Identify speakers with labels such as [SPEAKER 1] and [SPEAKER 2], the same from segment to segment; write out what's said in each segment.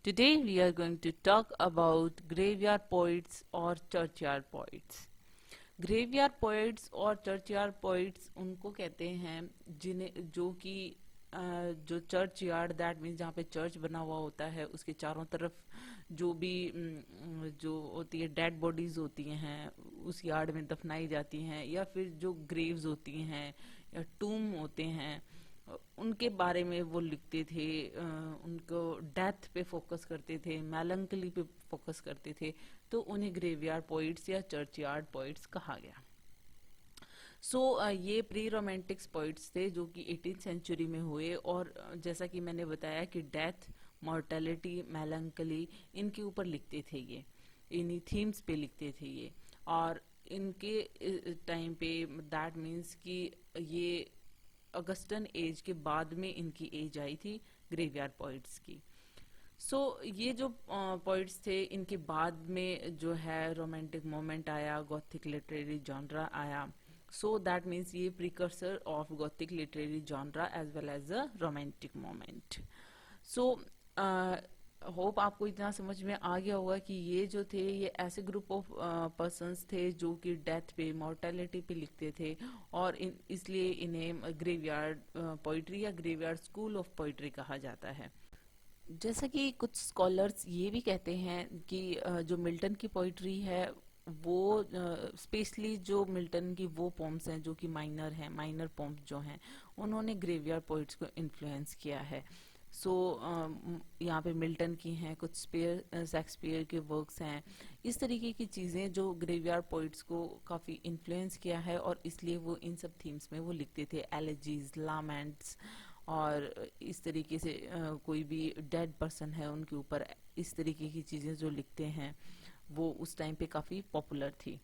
[SPEAKER 1] Today we are going to talk about graveyard poets और churchyard poets. Graveyard poets और churchyard poets उनको कहते हैं जिन्हें जो कि जो चर्च यार्ड दैट मीन्स जहाँ पे चर्च बना हुआ होता है उसके चारों तरफ जो भी जो होती है डेड बॉडीज होती हैं उस यार्ड में दफनाई जाती हैं, या फिर जो ग्रेव्स होती हैं या टूम होते हैं उनके बारे में वो लिखते थे। उनको डेथ पे फोकस करते थे, मेलंकली पे फोकस करते थे, तो उन्हें ग्रेवयार्ड पोइट्स या चर्चयार्ड पोइट्स कहा गया। ये प्री रोमांटिक्स पोइट्स थे जो कि 18th सेंचुरी में हुए, और जैसा कि मैंने बताया कि डेथ, मॉर्टेलिटी, मेलंकली इनके ऊपर लिखते थे, ये इन्हीं थीम्स पे लिखते थे ये। और इनके टाइम पे दैट मीन्स कि ये अगस्टन एज के बाद में इनकी एज आई थी ग्रेवयार्ड पोइट्स की। ये जो पोइट्स थे इनके बाद में जो है रोमांटिक मोमेंट आया, गॉथिक लिटरेरी जॉनरा आया। दैट मीन्स ये precursor of gothic literary genre as well as a romantic moment. Hope आपको इतना समझ में आ गया होगा कि ये जो थे ये ऐसे ग्रुप ऑफ पर्सन्स थे जो कि डेथ पे, मॉर्टेलिटी पे लिखते थे, और इसलिए इन्हें ग्रेवयार्ड पोइट्री या ग्रेवयार्ड स्कूल ऑफ पोइट्री कहा जाता है। जैसा कि कुछ स्कॉलर्स ये भी कहते हैं कि जो मिल्टन की पोइट्री है वो स्पेशली जो मिल्टन की वो पोम्स हैं जो कि माइनर हैं, माइनर पोम्स जो हैं उन्होंने ग्रेवयार्ड पोइट्स को इन्फ्लुएंस किया है। यहाँ पे मिल्टन की हैं, कुछ शेक्सपियर के वर्क्स हैं, इस तरीके की चीज़ें जो ग्रेवयार्ड पोइट्स को काफ़ी इन्फ्लुएंस किया है, और इसलिए वो इन सब थीम्स में वो लिखते थे। एलेजीज, लामेंट्स, और इस तरीके से कोई भी डेड पर्सन है उनके ऊपर इस तरीके की चीज़ें जो लिखते हैं वो उस टाइम पे काफ़ी पॉपुलर थी।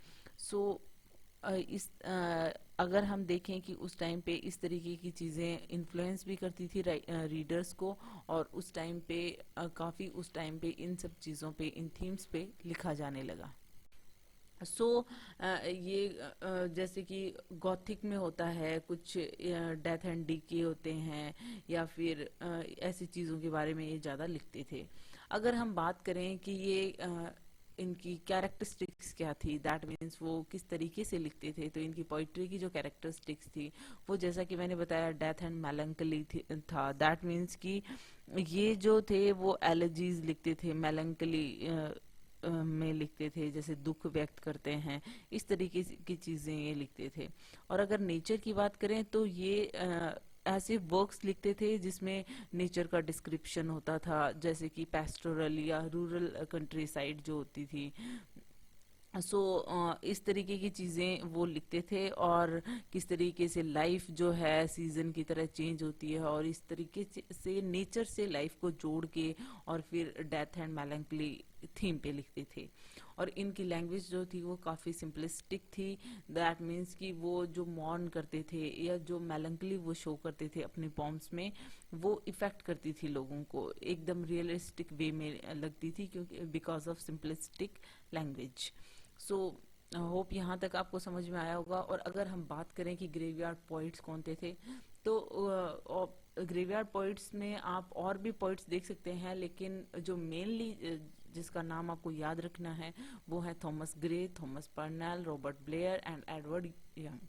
[SPEAKER 1] अगर हम देखें कि उस टाइम पे इस तरीके की चीज़ें इन्फ्लुएंस भी करती थी रीडर्स को, और उस टाइम पे काफ़ी उस टाइम पे इन सब चीज़ों पे, इन थीम्स पे लिखा जाने लगा। जैसे कि गॉथिक में होता है कुछ डेथ एंड डीके होते हैं, या फिर ऐसी चीज़ों के बारे में ये ज़्यादा लिखते थे। अगर हम बात करें कि ये इनकी कैरेक्टरिस्टिक्स क्या थी, दैट मीन्स वो किस तरीके से लिखते थे, तो इनकी पोइट्री की जो कैरेक्टरिस्टिक्स थी वो जैसा कि मैंने बताया डेथ एंड मेलंकली था। दैट मीन्स कि ये जो थे वो एलर्जीज लिखते थे, मेलंकली में लिखते थे, जैसे दुख व्यक्त करते हैं, इस तरीके की चीजें ये लिखते थे। और अगर नेचर की बात करें तो ये ऐसे वर्क्स लिखते थे जिसमें नेचर का डिस्क्रिप्शन होता था, जैसे कि पैस्टोरल या रूरल कंट्री साइड जो होती थी। इस तरीके की चीज़ें वो लिखते थे, और किस तरीके से लाइफ जो है सीजन की तरह चेंज होती है, और इस तरीके से नेचर से लाइफ को जोड़ के और फिर डेथ एंड मेलंकली थीम पे लिखते थे। और इनकी लैंग्वेज जो थी वो काफ़ी सिंपलिस्टिक थी। दैट मीन्स कि वो जो मॉर्न करते थे या जो मेलंकली वो शो करते थे अपने पॉम्स में, वो इफेक्ट करती थी लोगों को, एकदम रियलिस्टिक वे में लगती थी, क्योंकि because of simplistic language. Hope यहाँ तक आपको समझ में आया होगा। और अगर हम बात करें कि ग्रेवयार्ड पोइट्स कौन थे, तो ग्रेवयार्ड पोइट्स में आप और भी पोइट्स देख सकते हैं, लेकिन जो मेनली जिसका नाम आपको याद रखना है वो है Thomas Gray, Thomas Parnell, Robert Blair and Edward young.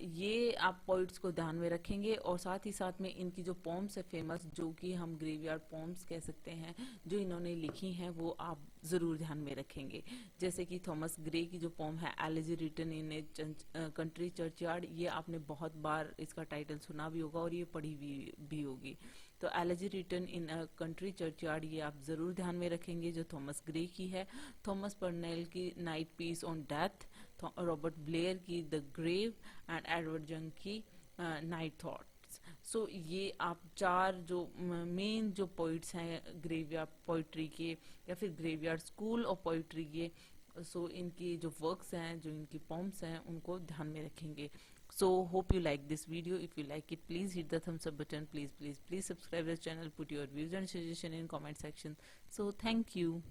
[SPEAKER 1] ये आप पॉइंट्स को ध्यान में रखेंगे, और साथ ही साथ में इनकी जो पॉम्स है फेमस, जो कि हम ग्रेवयार्ड पॉम्स कह सकते हैं, जो इन्होंने लिखी हैं वो आप जरूर ध्यान में रखेंगे। जैसे कि थॉमस ग्रे की जो पॉम है elegy written in a country churchyard, ये आपने बहुत बार इसका टाइटल सुना भी होगा और ये पढ़ी भी होगी। तो elegy written in a country churchyard ये आप जरूर ध्यान में रखेंगे, जो थॉमस ग्रे की है। थॉमस पर्नेल की night piece on death, Robert Blair की the grave, and Edward Young की नाइट थॉट्स। ये आप चार जो मेन जो पोइट्स हैं ग्रेवयार्ड पोइट्री के या फिर ग्रेवयार्ड स्कूल ऑफ पोइट्री के, इनकी जो वर्क्स हैं, जो इनकी पोम्स हैं, उनको ध्यान में रखेंगे। Hope you like this video. If you like it, please hit the thumbs up button. Please subscribe this channel. Put your views and suggestion in comment section. Thank you.